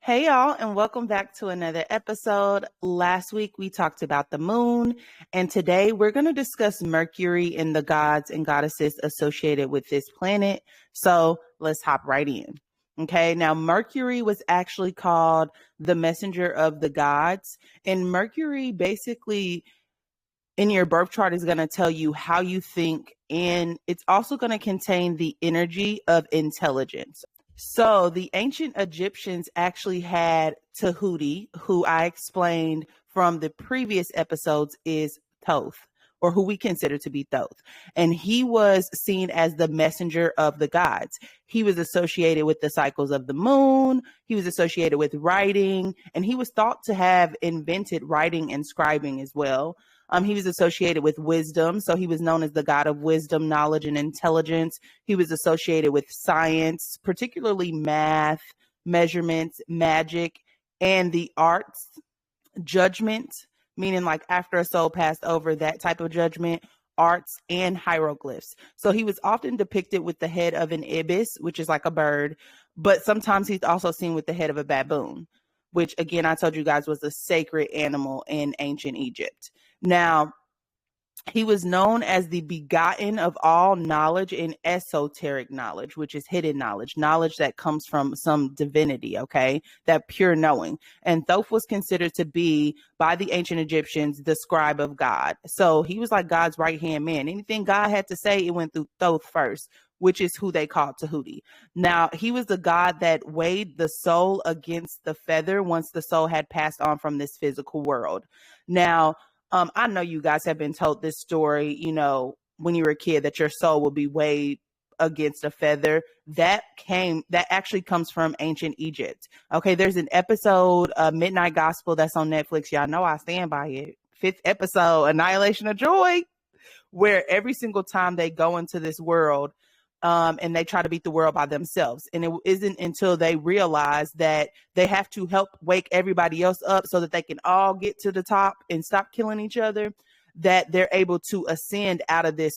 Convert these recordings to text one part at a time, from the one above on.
Hey y'all, and welcome back to another episode. Last week we talked about the moon, and today we're going to discuss Mercury and the gods and goddesses associated with this planet. So let's hop right in. Okay, now Mercury was actually called the messenger of the gods, and Mercury basically in your birth chart is going to tell you how you think, and it's also going to contain the energy of intelligence. So the ancient Egyptians actually had Tudi, who I explained from the previous episodes is Thoth, or who we consider to be Thoth. And he was seen as the messenger of the gods. He was associated with the cycles of the moon. He was associated with writing, and he was thought to have invented writing and scribing as well. He was associated with wisdom, so he was known as the god of wisdom, knowledge, and intelligence. He was associated with science, particularly math, measurements, magic, and the arts, judgment, meaning like after a soul passed over, that type of judgment, arts, and hieroglyphs. So he was often depicted with the head of an ibis, which is like a bird, but sometimes he's also seen with the head of a baboon, which again, I told you guys was a sacred animal in ancient Egypt. Now, he was known as the begotten of all knowledge and esoteric knowledge, which is hidden knowledge that comes from some divinity, okay? That pure knowing. And Thoth was considered to be, by the ancient Egyptians, the scribe of God. So he was like God's right-hand man. Anything God had to say, it went through Thoth first, which is who they called Tudi. Now, he was the god that weighed the soul against the feather once the soul had passed on from this physical world. Now, I know you guys have been told this story, when you were a kid, that your soul will be weighed against a feather. That actually comes from ancient Egypt. Okay, there's an episode, Midnight Gospel, that's on Netflix. Y'all know I stand by it. 5th episode, Annihilation of Joy, where every single time they go into this world, and they try to beat the world by themselves. And it isn't until they realize that they have to help wake everybody else up so that they can all get to the top and stop killing each other, that they're able to ascend out of this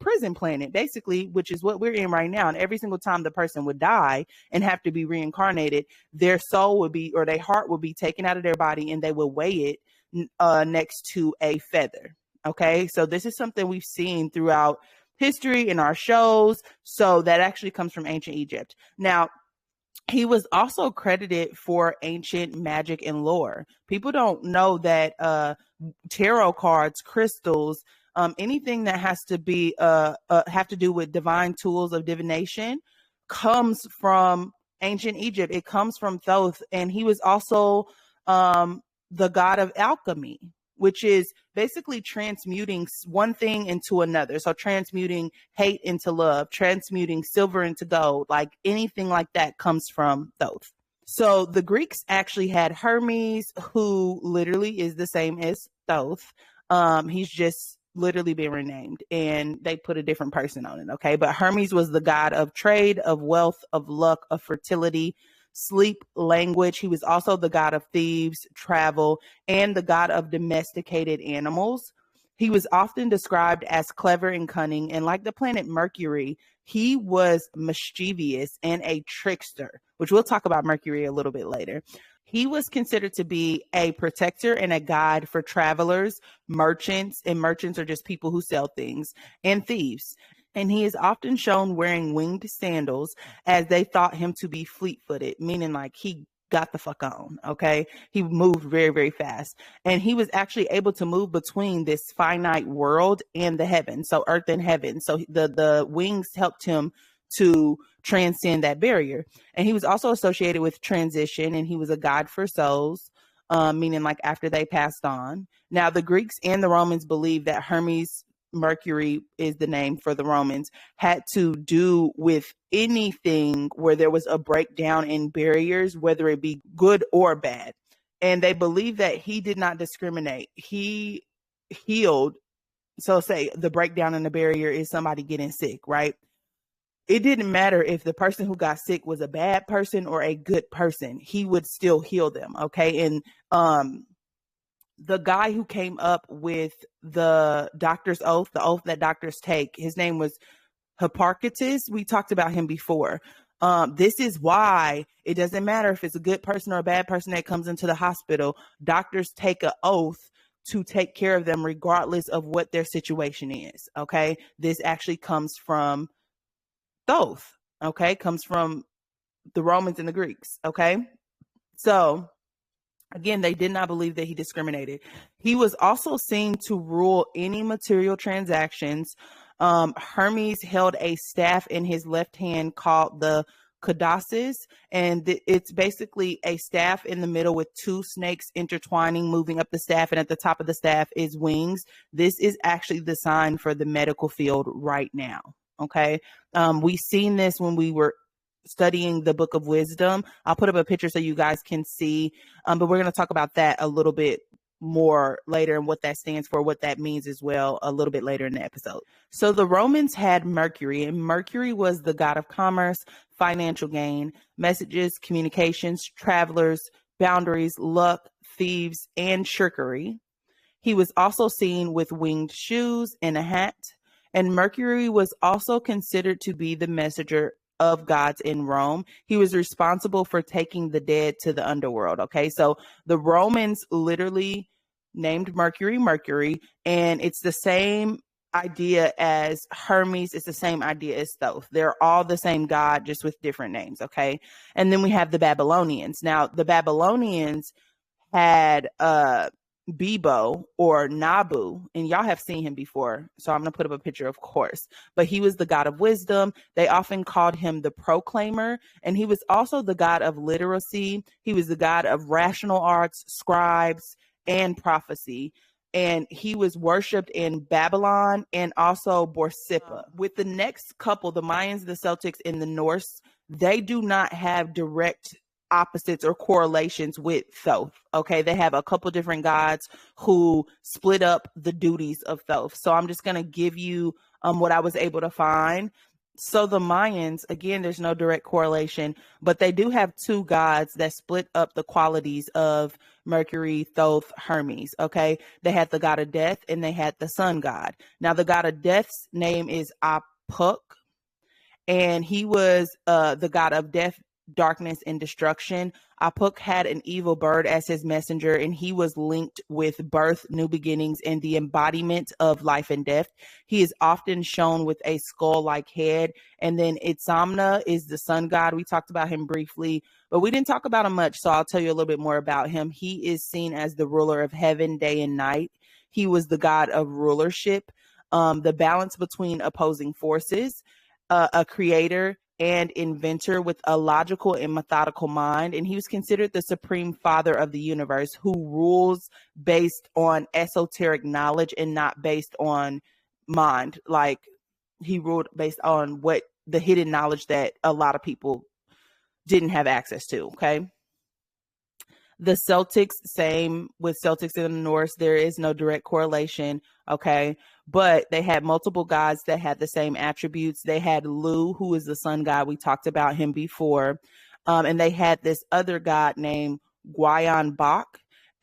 prison planet, basically, which is what we're in right now. And every single time the person would die and have to be reincarnated, their soul would be, or their heart would be taken out of their body, and they would weigh it next to a feather. Okay, so this is something we've seen throughout history in our shows. So that actually comes from ancient Egypt. Now, he was also credited for ancient magic and lore. People don't know that tarot cards, crystals, anything that has to be have to do with divine tools of divination comes from ancient Egypt. It comes from Thoth, and he was also the god of alchemy, which is basically transmuting one thing into another. So transmuting hate into love, transmuting silver into gold, like anything like that comes from Thoth. So the Greeks actually had Hermes, who literally is the same as Thoth. He's just literally been renamed, and they put a different person on it, okay? But Hermes was the god of trade, of wealth, of luck, of fertility, sleep, language. He was also the god of thieves, travel, and the god of domesticated animals. He was often described as clever and cunning, and like the planet Mercury, he was mischievous and a trickster, which we'll talk about Mercury a little bit later. He was considered to be a protector and a guide for travelers, merchants, and merchants are just people who sell things, and thieves. And he is often shown wearing winged sandals, as they thought him to be fleet-footed, meaning like he got the fuck on, okay? He moved very, very fast. And he was actually able to move between this finite world and the heavens, so earth and heaven. So the wings helped him to transcend that barrier. And he was also associated with transition, and he was a god for souls, meaning like after they passed on. Now, the Greeks and the Romans believed that Hermes, Mercury is the name for the Romans, had to do with anything where there was a breakdown in barriers, whether it be good or bad. And they believe that he did not discriminate. He healed. So say the breakdown in the barrier is somebody getting sick, right? It didn't matter if the person who got sick was a bad person or a good person. He would still heal them, okay? And the guy who came up with the doctor's oath, the oath that doctors take, his name was Hippocrates. We talked about him before. This is why it doesn't matter if it's a good person or a bad person that comes into the hospital. Doctors take an oath to take care of them regardless of what their situation is. Okay. This actually comes from Thoth. Okay. Comes from the Romans and the Greeks. Okay. So again, they did not believe that he discriminated. He was also seen to rule any material transactions. Hermes held a staff in his left hand called the Codassus, and it's basically a staff in the middle with two snakes intertwining, moving up the staff, and at the top of the staff is wings. This is actually the sign for the medical field right now. Okay. We seen this when we were studying the Book of Wisdom. I'll put up a picture so you guys can see, but we're going to talk about that a little bit more later and what that stands for, what that means as well, a little bit later in the episode. So the Romans had Mercury, and Mercury was the god of commerce, financial gain, messages, communications, travelers, boundaries, luck, thieves, and trickery. He was also seen with winged shoes and a hat, and Mercury was also considered to be the messenger of gods in Rome. He was responsible for taking the dead to the underworld. Okay, so the Romans literally named Mercury Mercury, and it's the same idea as Hermes. It's the same idea as Thoth. They're all the same god, just with different names. Okay, and then we have the Babylonians. Now, the Babylonians had Bebo or Nabu, and y'all have seen him before, so I'm going to put up a picture, of course, but he was the god of wisdom. They often called him the proclaimer, and he was also the god of literacy. He was the god of rational arts, scribes, and prophecy, and he was worshipped in Babylon and also Borsippa. With the next couple, the Mayans, the Celtics, and the Norse, they do not have direct opposites or correlations with Thoth. Okay, they have a couple different gods who split up the duties of Thoth. So I'm just going to give you what I was able to find. So the Mayans, again, there's no direct correlation, but they do have two gods that split up the qualities of Mercury, Thoth, Hermes. Okay, they had the god of death and they had the sun god. Now the god of death's name is Apuk, and he was the god of death, darkness, and destruction. Apuk had an evil bird as his messenger, and he was linked with birth, new beginnings, and the embodiment of life and death. He is often shown with a skull-like head. And then Itzamna is the sun god. We talked about him briefly, but we didn't talk about him much, so I'll tell you a little bit more about him. He is seen as the ruler of heaven, day and night. He was the god of rulership, the balance between opposing forces, a creator and inventor with a logical and methodical mind. And he was considered the supreme father of the universe, who rules based on esoteric knowledge and not based on mind. Like, he ruled based on what the hidden knowledge that a lot of people didn't have access to. Okay. The Celtics, same with Celtics in the Norse. There is no direct correlation. Okay. But they had multiple gods that had the same attributes. They had Lu, who is the sun god. We talked about him before. And they had this other god named Gwayan Bak,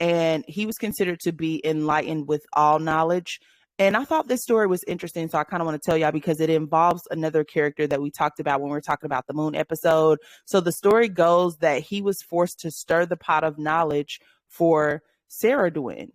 and he was considered to be enlightened with all knowledge. And I thought this story was interesting, so I kind of want to tell y'all because it involves another character that we talked about when we were talking about the moon episode. So the story goes that he was forced to stir the pot of knowledge for Saradwin,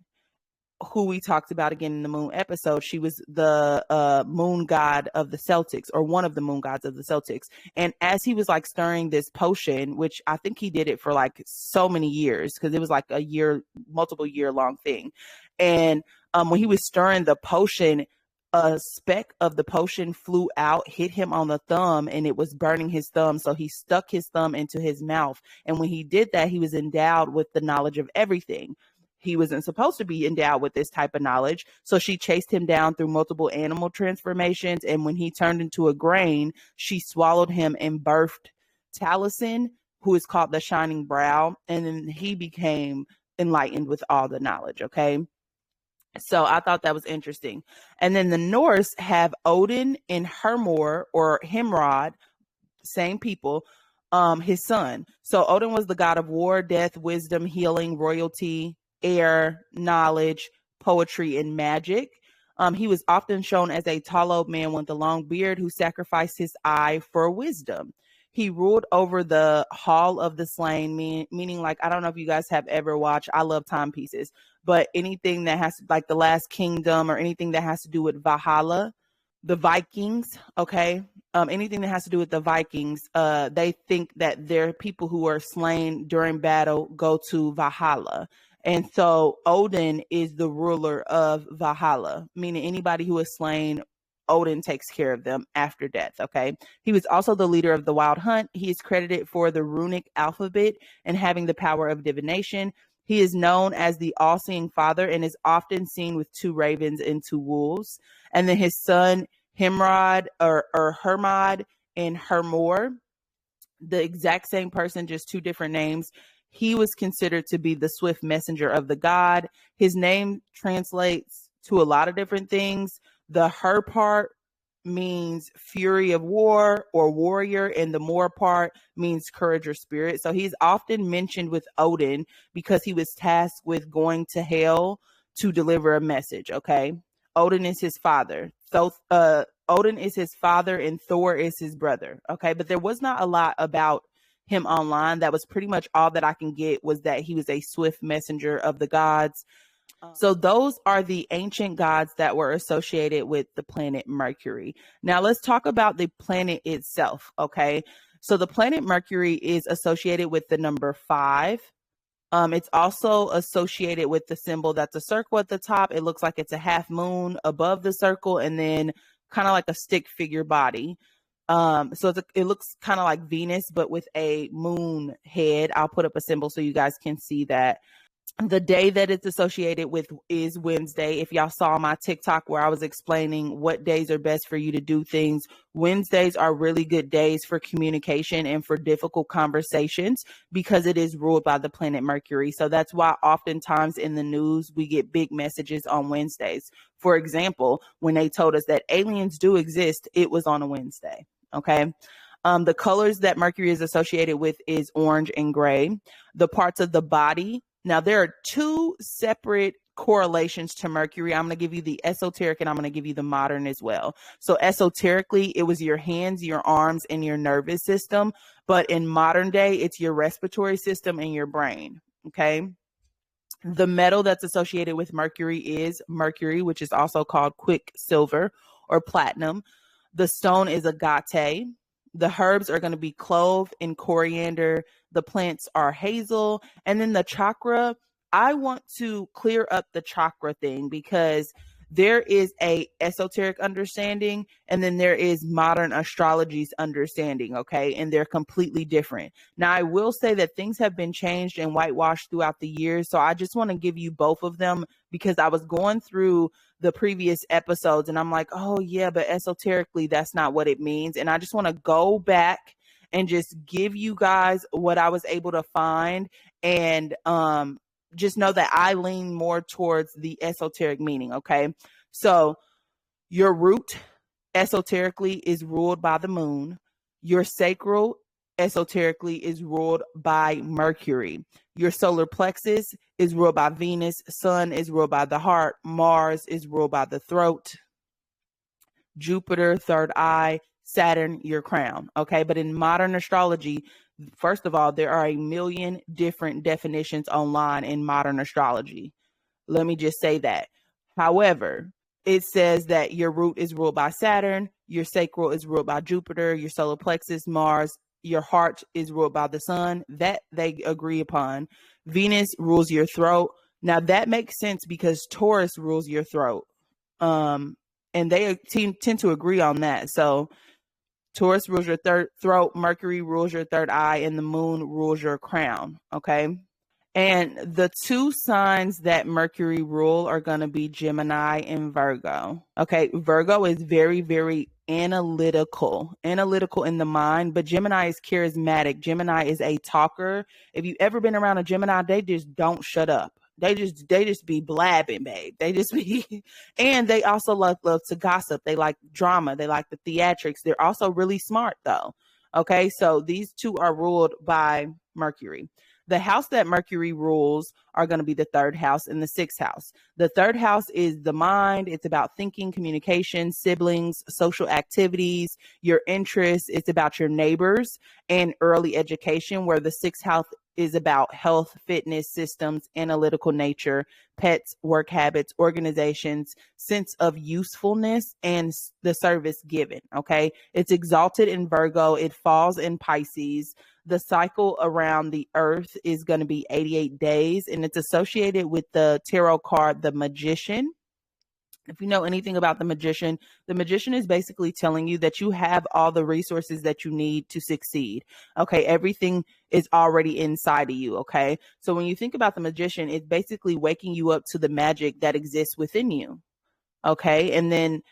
who we talked about again in the moon episode. She was the moon god of the Celtics, or one of the moon gods of the Celtics. And as he was like stirring this potion, which I think he did it for like so many years, because it was like a year, multiple year long thing. And when he was stirring the potion, a speck of the potion flew out, hit him on the thumb, and it was burning his thumb. So he stuck his thumb into his mouth. And when he did that, he was endowed with the knowledge of everything. He wasn't supposed to be endowed with this type of knowledge. So she chased him down through multiple animal transformations. And when he turned into a grain, she swallowed him and birthed Taliesin, who is called the Shining Brow. And then he became enlightened with all the knowledge. Okay. So I thought that was interesting. And then the Norse have Odin and Hermor, or Himrod, same people, his son. So Odin was the god of war, death, wisdom, healing, royalty, air, knowledge, poetry, and magic. He was often shown as a tall old man with a long beard who sacrificed his eye for wisdom. He ruled over the Hall of the Slain, meaning like, I don't know if you guys have ever watched, I love timepieces, but anything that has like the Last Kingdom or anything that has to do with Valhalla, the Vikings, okay? Anything that has to do with the Vikings, they think that their people who are slain during battle go to Valhalla. And so Odin is the ruler of Valhalla, meaning anybody who is slain, Odin takes care of them after death, okay? He was also the leader of the Wild Hunt. He is credited for the runic alphabet and having the power of divination. He is known as the all-seeing father and is often seen with 2 ravens and 2 wolves. And then his son, Himrod or Hermod and Hermor, the exact same person, just 2 different names. He was considered to be the swift messenger of the god. His name translates to a lot of different things. The her part means fury of war or warrior, and the more part means courage or spirit. So he's often mentioned with Odin because he was tasked with going to hell to deliver a message, okay? Odin is his father. So Odin is his father and Thor is his brother, okay? But there was not a lot about him online. That was pretty much all that I can get, was that he was a swift messenger of the gods. So those are the ancient gods that were associated with the planet Mercury. Now let's talk about the planet itself, okay? So the planet Mercury is associated with the number 5. It's also associated with the symbol that's a circle at the top. It looks like it's a half moon above the circle, and then kind of like a stick figure body. So it looks kind of like Venus, but with a moon head. I'll put up a symbol so you guys can see that. The day that it's associated with is Wednesday. If y'all saw my TikTok where I was explaining what days are best for you to do things, Wednesdays are really good days for communication and for difficult conversations because it is ruled by the planet Mercury. So that's why oftentimes in the news, we get big messages on Wednesdays. For example, when they told us that aliens do exist, it was on a Wednesday. Okay. The colors that Mercury is associated with is orange and gray. The parts of the body. Now, there are 2 separate correlations to Mercury. I'm going to give you the esoteric and I'm going to give you the modern as well. So esoterically, it was your hands, your arms, and your nervous system. But in modern day, it's your respiratory system and your brain. Okay. The metal that's associated with Mercury is mercury, which is also called quicksilver or platinum. The stone is agate. The herbs are going to be clove and coriander. The plants are hazel. And then the chakra, I want to clear up the chakra thing because there is a esoteric understanding and then there is modern astrology's understanding, okay? And they're completely different. Now, I will say that things have been changed and whitewashed throughout the years. So I just want to give you both of them because I was going through the previous episodes and I'm like, oh yeah, but esoterically, that's not what it means. And I just want to go back and just give you guys what I was able to find and just know that I lean more towards the esoteric meaning, okay? So your root esoterically is ruled by the moon. Your sacral esoterically is ruled by Mercury. Your solar plexus is ruled by Venus. Sun is ruled by the heart. Mars is ruled by the throat. Jupiter, third eye. Saturn, your crown. Okay, but in modern astrology, first of all, there are a million different definitions online in modern astrology. Let me just say that. However, it says that your root is ruled by Saturn, your sacral is ruled by Jupiter, your solar plexus, Mars, your heart is ruled by the sun. That they agree upon. Venus rules your throat. Now that makes sense because Taurus rules your throat. And they tend to agree on that. So Taurus rules your throat, Mercury rules your third eye, and the moon rules your crown, okay? And the 2 signs that Mercury rule are going to be Gemini and Virgo, okay? Virgo is very, very analytical in the mind, but Gemini is charismatic. Gemini is a talker. If you've ever been around a Gemini, they just don't shut up. They just be blabbing, babe. They just be, and they also love to gossip. They like drama. They like the theatrics. They're also really smart though. Okay. So these 2 are ruled by Mercury. The house that Mercury rules are going to be the third house and the sixth house. The third house is the mind. It's about thinking, communication, siblings, social activities, your interests. It's about your neighbors and early education, where the sixth house is about health, fitness, systems, analytical nature, pets, work habits, organizations, sense of usefulness, and the service given. Okay. It's exalted in Virgo. It falls in Pisces. The cycle around the earth is going to be 88 days, and it's associated with the tarot card, the Magician. If you know anything about the Magician is basically telling you that you have all the resources that you need to succeed. Okay. Everything is already inside of you. Okay. So when you think about the Magician, it's basically waking you up to the magic that exists within you. Okay. And then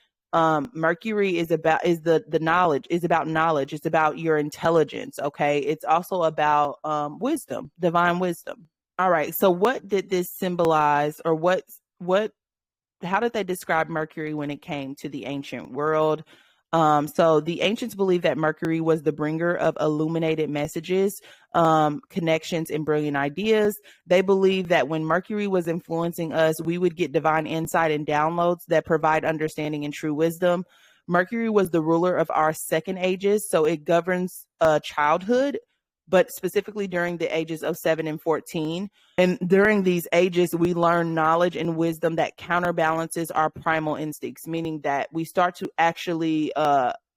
Mercury is the knowledge, is about knowledge. It's about your intelligence. Okay. It's also about wisdom, divine wisdom. All right. So what did this symbolize, or how did they describe Mercury when it came to the ancient world? So the ancients believed that Mercury was the bringer of illuminated messages, connections, and brilliant ideas. They believed that when Mercury was influencing us, we would get divine insight and downloads that provide understanding and true wisdom. Mercury was the ruler of our second ages, so it governs childhood, but specifically during the ages of 7 and 14. And during these ages, we learn knowledge and wisdom that counterbalances our primal instincts, meaning that we start to actually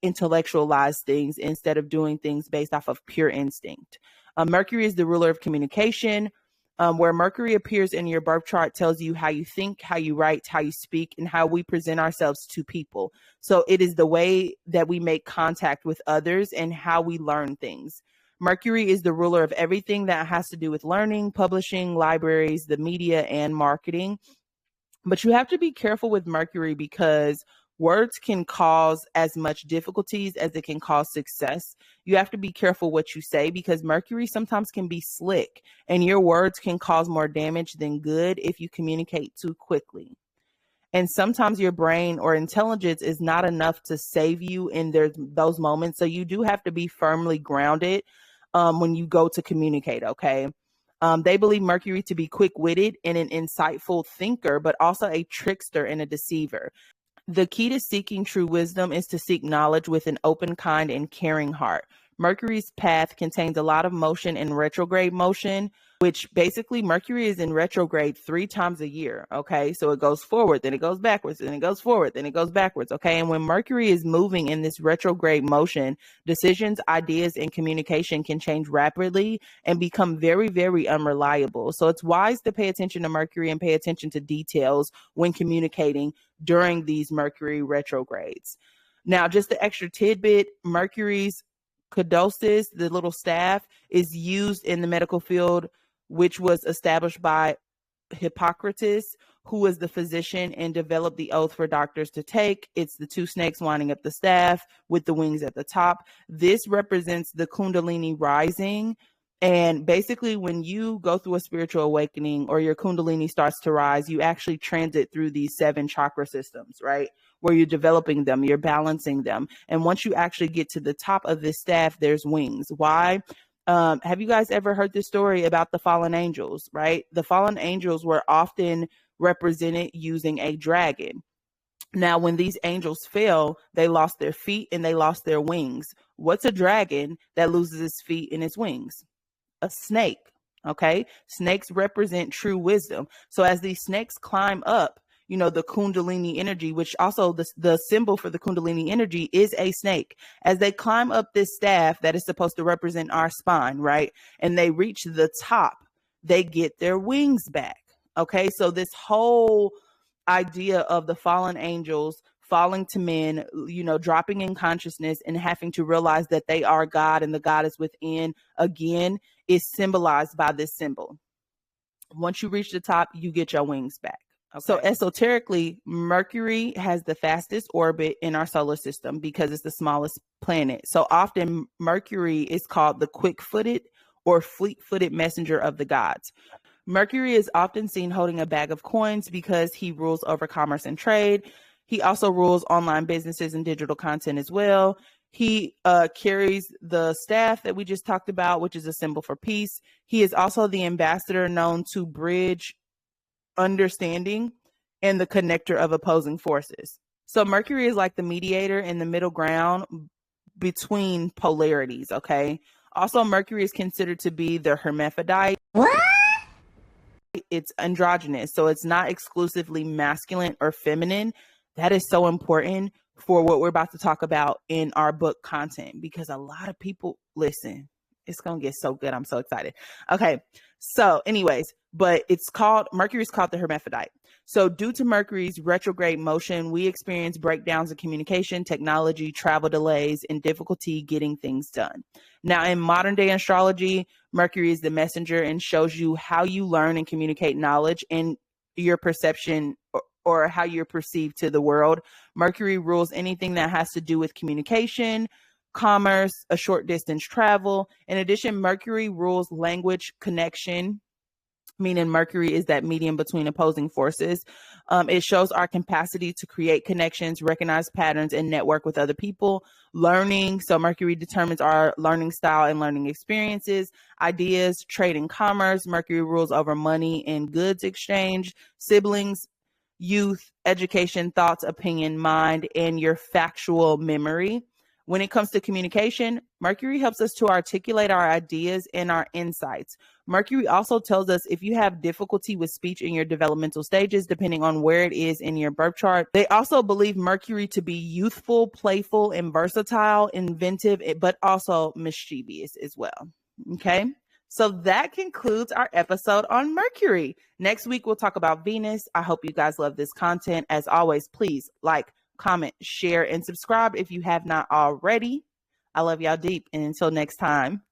intellectualize things instead of doing things based off of pure instinct. Mercury is the ruler of communication. Where Mercury appears in your birth chart tells you how you think, how you write, how you speak, and how we present ourselves to people. So it is the way that we make contact with others and how we learn things. Mercury is the ruler of everything that has to do with learning, publishing, libraries, the media, and marketing. But you have to be careful with Mercury because words can cause as much difficulties as it can cause success. You have to be careful what you say because Mercury sometimes can be slick, and your words can cause more damage than good if you communicate too quickly. And sometimes your brain or intelligence is not enough to save you in those moments. So you do have to be firmly grounded when you go to communicate, okay? They believe Mercury to be quick-witted and an insightful thinker, but also a trickster and a deceiver. The key to seeking true wisdom is to seek knowledge with an open, kind, and caring heart. Mercury's path contains a lot of motion and retrograde motion, which basically Mercury is in retrograde 3 times a year. Okay. So it goes forward, then it goes backwards, then it goes forward, then it goes backwards. Okay. And when Mercury is moving in this retrograde motion, decisions, ideas, and communication can change rapidly and become very, very unreliable. So it's wise to pay attention to Mercury and pay attention to details when communicating during these Mercury retrogrades. Now, just the extra tidbit, Mercury's caduceus, the little staff, is used in the medical field, which was established by Hippocrates, who was the physician and developed the oath for doctors to take. It's the 2 snakes winding up the staff with the wings at the top. This represents the Kundalini rising. And basically, when you go through a spiritual awakening or your Kundalini starts to rise, you actually transit through these 7 chakra systems, right? Where you're developing them, you're balancing them. And once you actually get to the top of this staff, there's wings. Why? Have you guys ever heard this story about the fallen angels, right? The fallen angels were often represented using a dragon. Now, when these angels fell, they lost their feet and they lost their wings. What's a dragon that loses its feet and its wings? A snake. Okay. Snakes represent true wisdom. So as these snakes climb up, the Kundalini energy, which also the symbol for the Kundalini energy is a snake. As they climb up this staff that is supposed to represent our spine, right? And they reach the top, they get their wings back. Okay. So this whole idea of the fallen angels falling to men, dropping in consciousness and having to realize that they are God and the God is within, again, is symbolized by this symbol. Once you reach the top, you get your wings back. Okay. So esoterically, Mercury has the fastest orbit in our solar system because it's the smallest planet. So often Mercury is called the quick-footed or fleet-footed messenger of the gods. Mercury is often seen holding a bag of coins because he rules over commerce and trade. He also rules online businesses and digital content as well. He carries the staff that we just talked about, which is a symbol for peace. He is also the ambassador known to bridge understanding and the connector of opposing forces. So Mercury is like the mediator in the middle ground between polarities, okay? Also, Mercury is considered to be the hermaphrodite. What? It's androgynous, so it's not exclusively masculine or feminine. That is so important for what we're about to talk about in our book content, because a lot of people, listen, it's going to get so good. I'm so excited. Okay. So anyways, but Mercury's called the hermaphrodite. So due to Mercury's retrograde motion, we experience breakdowns in communication, technology, travel delays, and difficulty getting things done. Now, in modern day astrology, Mercury is the messenger and shows you how you learn and communicate knowledge and your perception or how you're perceived to the world. Mercury rules anything that has to do with communication, commerce, a short distance travel. In addition, Mercury rules language connection, meaning Mercury is that medium between opposing forces. It shows our capacity to create connections, recognize patterns, and network with other people. Learning, so Mercury determines our learning style and learning experiences. Ideas, trade and commerce. Mercury rules over money and goods exchange. Siblings, youth, education, thoughts, opinion, mind, and your factual memory. When it comes to communication, Mercury helps us to articulate our ideas and our insights. Mercury also tells us if you have difficulty with speech in your developmental stages, depending on where it is in your birth chart. They also believe Mercury to be youthful, playful, and versatile, inventive, but also mischievous as well. Okay. So that concludes our episode on Mercury. Next week, we'll talk about Venus. I hope you guys love this content. As always, please like, comment, share, and subscribe if you have not already. I love y'all deep. And until next time.